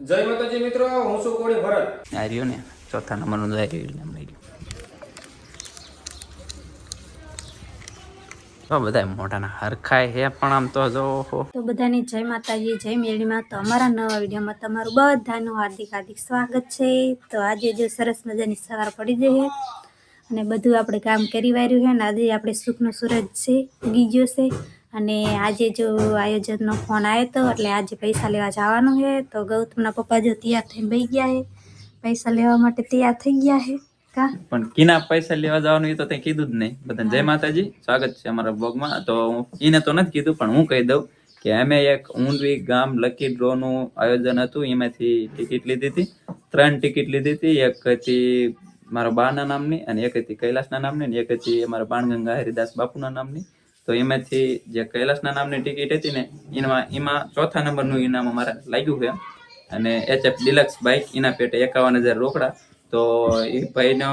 જય માતાજી મિત્રો, હું છું કોળી ભરત. આ રહ્યો ને ચોથા નંબરનું નામ લઈ ગયું. તો બધા મોઢાના હરખાય હે પણ આમ તો જો તો બધાની જય માતાજી, જય મેળીમાં. તો અમારા નવા વિડીયોમાં તમારું બધાનું હાર્દિક હાર્દિક સ્વાગત છે. તો આજે જો સરસ મજાની સવાર પડી ગઈ છે અને બધું આપણે કામ કરી વાર્યું છે. અને આજે આપણે સુખનો સૂરજ છે ઉગી ગયો છે. અને આજે જો આયોજનનો ફોન આવ્યો હતો એટલે આજે પૈસા લેવા જવાનું છે. તો ગૌતમના પપ્પા જો તૈયાર થઈને બેસી ગયા છે, પૈસા લેવા માટે તૈયાર થઈ ગયા છે. પણ કિના પૈસા લેવા જવાનું એ તો તે કીધું જ નહીં. બધાને જય માતાજી, સ્વાગત છે અમારા બ્લોગમાં. તો એને તો નથી કીધું પણ હું કહી દઉં કે અમે એક ઊંડવી ગામ લકી ડ્રો નું આયોજન હતું, એમાંથી ટિકિટ લીધી હતી. 3 ટિકિટ લીધી હતી. એક હતી મારા બાના નામની, અને એક હતી કૈલાસના નામની, અને એક હતી અમારા બાણગંગા હરિદાસ બાપુના નામની. તો એમાંથી જે કૈલાસના નામની ટિકિટ હતી ને એમાં ચોથા નંબરનું ઇનામ અમારે લાગ્યું છે. અને HF ડિલક્સ બાઇક, એના પેટે 51,000 રોકડા. તો એ ભાઈનો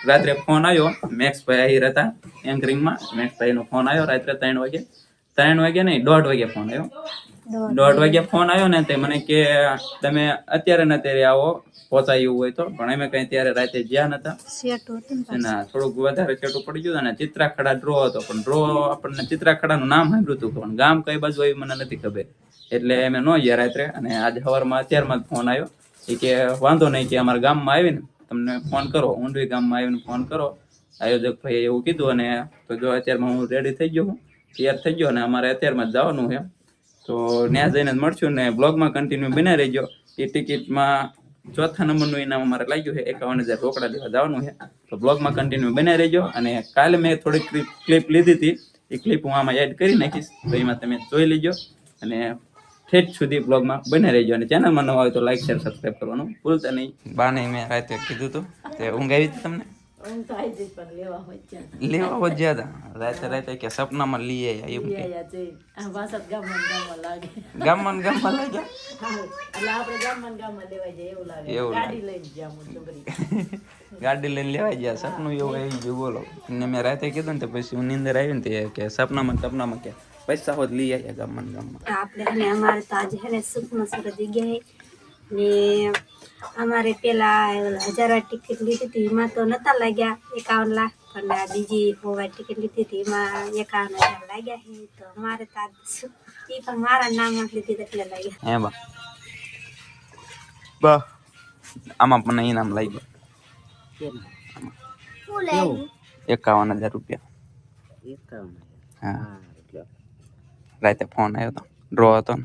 રાત્રે ફોન આવ્યો. મેક્સભાઈ આહિર હતા એન્કરિંગમાં. મેક્સભાઈનો ફોન આવ્યો રાત્રે 3 વાગે નહીં, 1:30 વાગે ફોન આવ્યો. 1:30 વાગે ફોન આવ્યો ને તે મને કે તમે અત્યારે ને અત્યારે આવો, પહોંચાય એવું હોય તો. પણ અમે કઈ ત્યારે રાતે જ્યાં નતા, થોડુંક વધારે છેટું પડી ગયું. અને ચિત્રાખડા ડ્રો હતો, પણ ડ્રો આપણને ચિત્રાખડાનું નામ સાંભળ્યું હતું પણ ગામ કઈ બાજુ આવ્યું મને નથી ખબર. એટલે અમે ન ગયા રાત્રે. અને આજે સવારમાં અત્યારમાં જ ફોન આવ્યો કે વાંધો નહીં, કે અમારા ગામમાં આવીને તમને ફોન કરો, ઊંડવી ગામમાં આવીને ફોન કરો, આયોજક ભાઈ એવું કીધું. અને તો જો અત્યારમાં હું રેડી થઈ ગયો, હું તૈયાર થઈ ગયો, અને અમારે અત્યારમાં જ જવાનું છે. તો ત્યાં જઈને જ મળશું ને બ્લોગમાં કન્ટિન્યુ બના રહેજો. એ ટિકિટમાં ચોથા નંબરનું ઇનામ અમારે લાગ્યું છે, 51,000 રોકડા લેવા જવાનું છે. તો બ્લોગમાં કન્ટિન્યુ બના રહેજો. અને કાલે મેં થોડીક ક્લિપ લીધી હતી, એ ક્લિપ હું આમાં એડ કરી નાખીશ, તો એમાં તમે જોઈ લેજો. અને ઠેઠ સુધી બ્લોગમાં બને રહેજો. અને ચેનલમાં નવા હોય તો લાઈક શેર સબસ્ક્રાઈબ કરવાનું ભૂલતા નહીં. બાને મેં રાતે કીધું હતું તે ઊંઘ આવી હતી તમને? લેવા હો જ્યાં હતા રાતે કે સપનામાં લઈ આવ્યા એવું કે ગામમાં લાગ્યા એવું ગાડી લઈને લેવા ગયા. સપનું એવું આવી ગયું બોલો. ને મેં રાતે કીધું ને પછી હું નીંદર આવી ને કે સપનામાં કે પૈસા હોત લઈ આવ્યા ગામમાં. આપણે અમારે તો આજે છે ને સુખનો સૂરજ ગયા ને અમારે પેલા 1000 ટિકિટ લીધી હતી, એમાં તો નતા લાગ્યા 51 લાખ. પણ આ બીજી હોવા ટિકિટ લીધી હતી એમાં 51,000 લાગ્યા છે. તો અમારે તો એ પણ મારા નામમાં લીધી એટલે લાગ્યા. હે બા આમાં પણ ઇનામ લાગ્યું 51,000 રૂપિયા. હા, રાતે ફોન આવ્યો તો, ડ્રો હતો ને.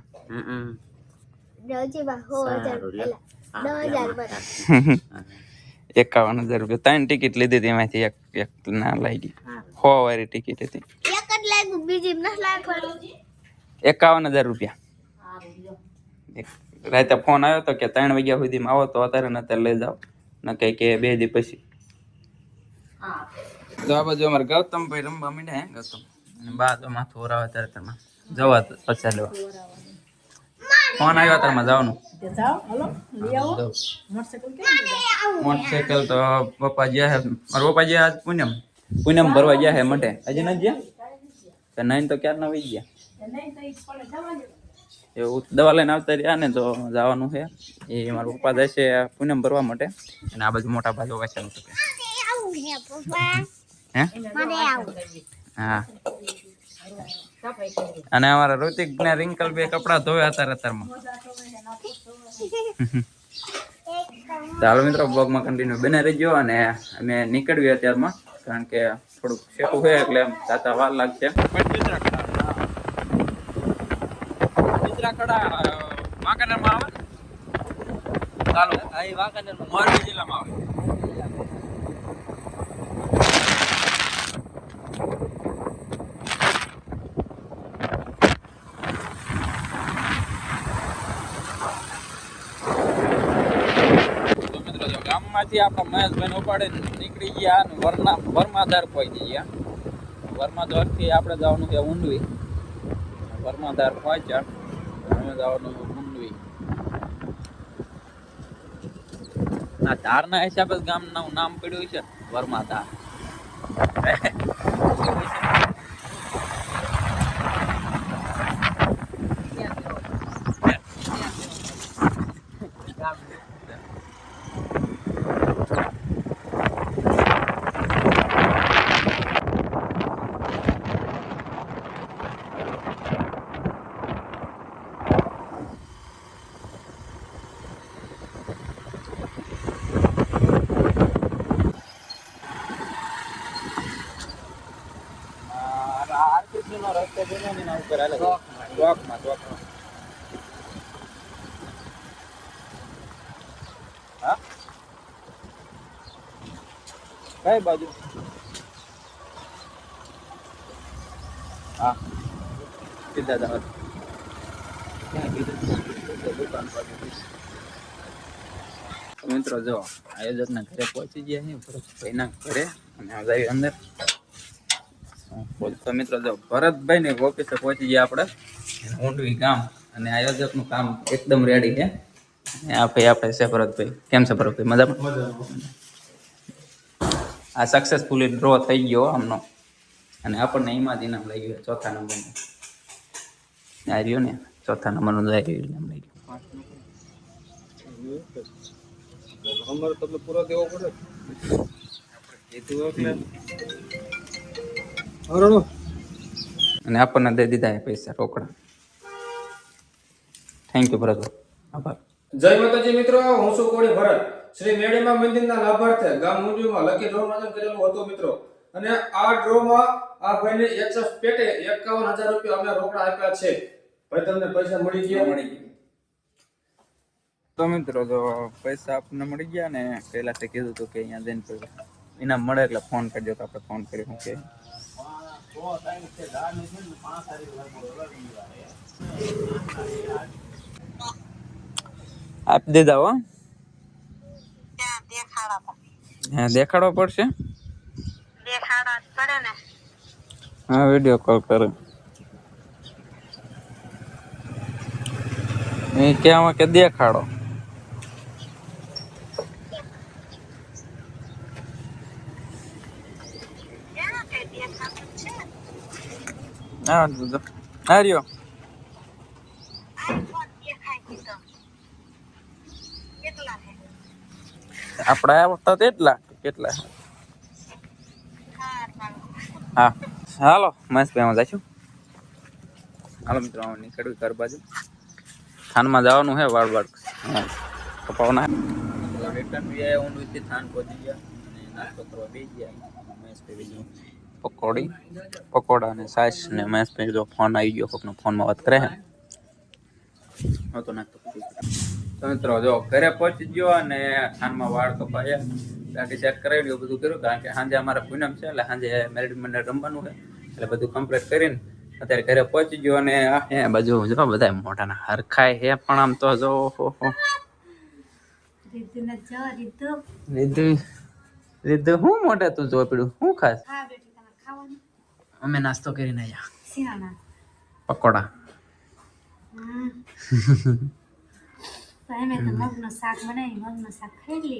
51,000 રૂપિયા. 3 ટિકિટ લીધી હતી, એમાંથી એક ના લાગી. 6 વાળી ટિકિટ હતી. 51,000 રૂપિયા. રાતે ફોન આવ્યો તો કે 3 વાગ્યા સુધીમાં આવો તો અત્યારે ને અત્યારે લઈ જાઓ, ને કઈ કે 2 દી પછી. તો આ બાજુ અમારે ગૌતમભાઈ રમવા માંડ્યા હે. ગૌતમ અને બા તો માથું ઓરાવે ત્યારે તમે જવા પછા લેવા ફોન આવ્યો તારમાં જવાનું. મોટરસાયકલ તો પપ્પા ગયા હે. મારા પપ્પા ગયા આજ પૂનમ ભરવા ગયા હે મઢે. હજી નથી ગયા? નહીં તો ક્યારના વહી ગયા. એવું દવા લઈને આવતા રહ્યા ને તો જવાનું છે. એ મારા પપ્પા જાય છે પૂનમ ભરવા માટે. અને આ બાજુ મોટા ભાઈઓ વાંચવાનું છે. હે હા. અને અમારા ઋતિક ને રિંકલ બે કપડા ધોવે અત્યારમાં. ચાલો મિત્રો, બ્લોગમાં કન્ટિન્યુ બને રહેજો. અને અમે નીકળીએ અત્યારમાં, કારણ કે થોડુંક શેકું છે એટલે તાતા વાર લાગશે. ચિત્રાખડા વાંકાનેરમાં આવે. ચાલો, વાંકાનેરમાં મોરબી જિલ્લામાં આવે. ગામમાંથી આપણા મહેશભાઈ ઉપાડે નીકળી ગયા અને વર્માધાર પહોંચી ગયા. વર્માધારથી આપણે જવાનું છે ઊંડવી. વર્માધાર પહોંચ્યા અમે જવાનું ઊંડવી. આ ધારના હિસાબે ગામનું નામ પડ્યું છે વર્માધાર. કઈ બાજુ? હા સીધા જાવ. મિત્રો જો આયોજકના ઘરે પહોંચી ગયા છે, ભરતભાઈના ઘરે, અને આવી અંદર. તો મિત્રો જો ભરતભાઈ ની ઓફિસે પહોંચી ગયા આપણે ઊંડવી ગામ, અને આયોજકનું કામ એકદમ રેડી છે. આ ભાઈ આપણે છે ભરતભાઈ. કેમ છે ભરતભાઈ? મજામાં? આ સક્સેસફુલી ડ્રો થઈ ગયો આમનો, અને આપણને એમાં જ ઇનામ લઈ ગયો ચોથા નંબરનું. આ રહ્યું ને ચોથા નંબરનું ઇનામ લઈ ગયું. અમારે તમને પૂરો દેવો પડે. અને આપણને દઈ દીધા પૈસા રોકડા. થેન્ક યુ ભરતભાઈ, આભાર. જય માતાજી મિત્રો, હું છું કોળી ભરત. શ્રી મેળીમાં મંદિરના લાભાર્થે ગામ મુંજવીમાં લકી ડ્રો આયોજન કરેલું હતું મિત્રો. અને આ ડ્રોમાં આ ભાઈને એચએફ પેટે 51,000 રૂપિયા અમે રોકડા આપ્યા છે. ભાઈ તમને પૈસા મળી ગયા? તો મિત્રો જો પૈસા આપણને મળી ગયા, ને પહેલા તે કીધું હતું કે અહીંયા જઈને ઇનામ મળે એટલે ફોન કરજો, તો આપણે ફોન કર્યો કે આપી દીધા હો. હા દેખાડવો પડશે. હા વિડીયો કોલ કરે. એ ક્યાં કે દેખાડો. હા રહ્યો આપડા આવતા કેટલા કેટલા? હા હાલો મસ્ત જઈશું. હાલો મિત્રો નીકળ્યું ઘર બાજુ. થાનમાં જવાનું છે વાળ કપાવના. થાન પહોંચી ગયા અને નાસ્તો કરવા બેસી ગયા. પકોડા અને સાસ ને મેસ પે જો ફોન આવી ગયો, કોકનો ફોનમાં વાત કરે હે તો નાસ્તો. તો મિત્રો જો ઘરે પહોંચી ગયો અને થાનમાં વાળ કપાયા, ગાડી ચેક કરાવી એવું બધું કર્યું, કારણ કે સાંજે અમારે પૂનમ છે એટલે સાંજે મેરિડ મંડળ રમવાનું છે, એટલે બધું કમ્પ્લીટ કરીને અત્યારે ઘરે પહોંચી ગયો. અને એ બાજુ જો બધા મોઢાના હરખાય હે, પણ આમ તો જો રીધું હું મોઢે તું જો પડ્યું હું ખાસ? અમે નાસ્તો કરીને આવ્યા પકોડા.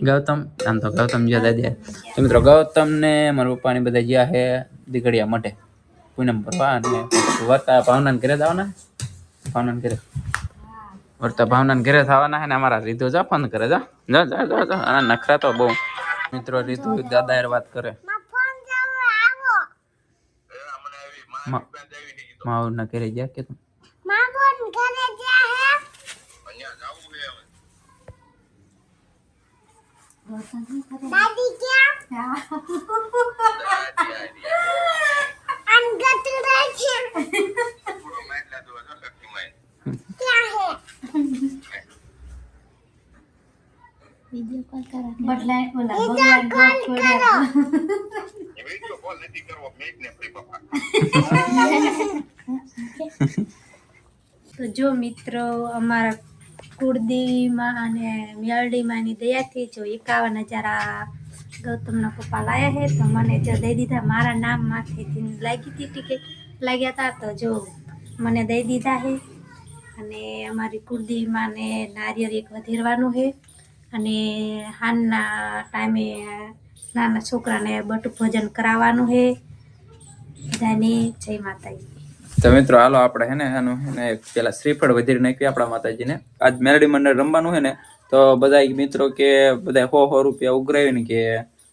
ગૌતમ આમ તો ગૌતમ જ્યાં દાદા. તો મિત્રો ગૌતમ ને મારા પપ્પાની બધા જ્યાં હે દીકડિયા માટે પૂનમ ભરવા, અને વર્તા ભાવના ઘરે જવાના. ભાવના ઘરે વર્તા ભાવના ઘરે થવાના હે ને અમારા રીધો જા ફોન કરે જા જા જા જા. અને નખરા તો બહુ મિત્રો. રીધુ દાદા યાર વાત કરે. માવ ના ઘરે ગયા કે તું? દાદી ક્યાં? અંગત રહે છે. ક્યાં હે? વિડિયો કોલ કરો. બદલાય બોલા. ભગવાન કોલ કરો. વિડિયો કોલ નથી કરવો, મેક ને ફ્રી પપ્પા. તો જો મિત્રો અમારા કુળદેવીમાં અને મેલડીમાંની દયાથી જો 51,000 ગૌતમના પપ્પા લાયા છે. તો મને જો દઈ દીધા, મારા નામ માથેથી લાગી હતી ટિકિટ લાગ્યા હતા, તો જો મને દઈ દીધા છે. અને અમારી કુળદેવીમાં ને નારિયેળ એક વધેરવાનું છે, અને હાનના ટાઈમે નાના છોકરાને બટુક ભોજન કરાવવાનું છે. બધાને જય માતાજી. તો મિત્રો હાલો આપણે હે ને પેલા શ્રીફળ વધેરી નાખ્યું આપણા માતાજીને. આજ મેરડી મંડળ રમવાનું છે ને, તો તો બધા મિત્રો કે બધા 100 રૂપિયા ઉઘરાવીને કે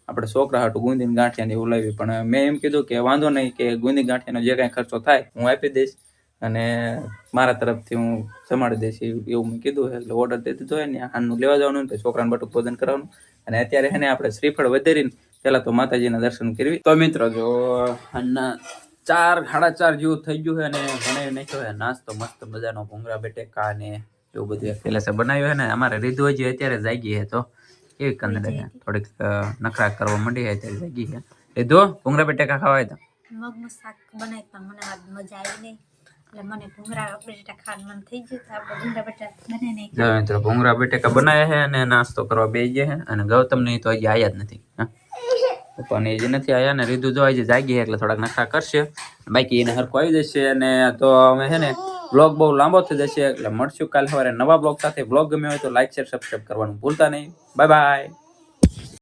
આપણે છોકરા હાટું ગુંદીને ગાંઠિયા ને એવું લાવી, પણ મેં એમ કીધું કે વાંધો નહીં, કે ગુંદી ગાંઠિયાનો જે કાંઈ ખર્ચો થાય હું આપી દઈશ અને મારા તરફથી હું જમાડી દઈશ એવું મેં કીધું. એટલે ઓર્ડર દઈ દીધો હોય ને આનું લેવા જવાનું ને છોકરાને બટુક ભોજન કરવાનું. અને અત્યારે હે ને આપણે શ્રીફળ વધારીને પેલા તો માતાજીના દર્શન કરવી. તો મિત્રો જો આના 4:30 જેવું થઈ ગયું છે અને બનાવી નાખ્યો છે નાસ્તો મસ્ત મજાનો ભૂંગળા બટેકા ને એવું બધું પેલા સે બનાવ્યું છે ને. અમારે રીધુ હજી અત્યારે જાગી છે, તો કેવી કંદડે છે, થોડીક નખરા કરવા માંડી છે અત્યારે જાગી છે. રીધુ ભૂંગળા બટેકા ખાવા તો મગનું શાક બનાવી પણ મને આજ મજા આવી નહીં, એટલે મને ભૂંગળા બટેટા ખાવાનું મન થઈ ગયું. તો આપણે ભૂંગળા બટેટા બનાવી નાખ્યા. જો મિત્રો ભૂંગળા બટેકા બનાવ્યા છે અને નાસ્તો કરવા બેસી ગયા છે. અને ગૌતમ ને તો હજી આયા જ નથી, પણ એ જે નથી આયા ને રીધુ જો હજી જાગી છે એટલે થોડાક નખરા કરશે, બાકી એને હરખું આવી જશે. અને તો અમે છે ને બ્લોગ બહુ લાંબો થઈ જશે, એટલે મળશું કાલે સવારે નવા બ્લોગ સાથે. બ્લોગ ગમ્યો હોય તો લાઈક શેર સબસ્ક્રાઈબ કરવાનું ભૂલતા નહીં. Bye bye.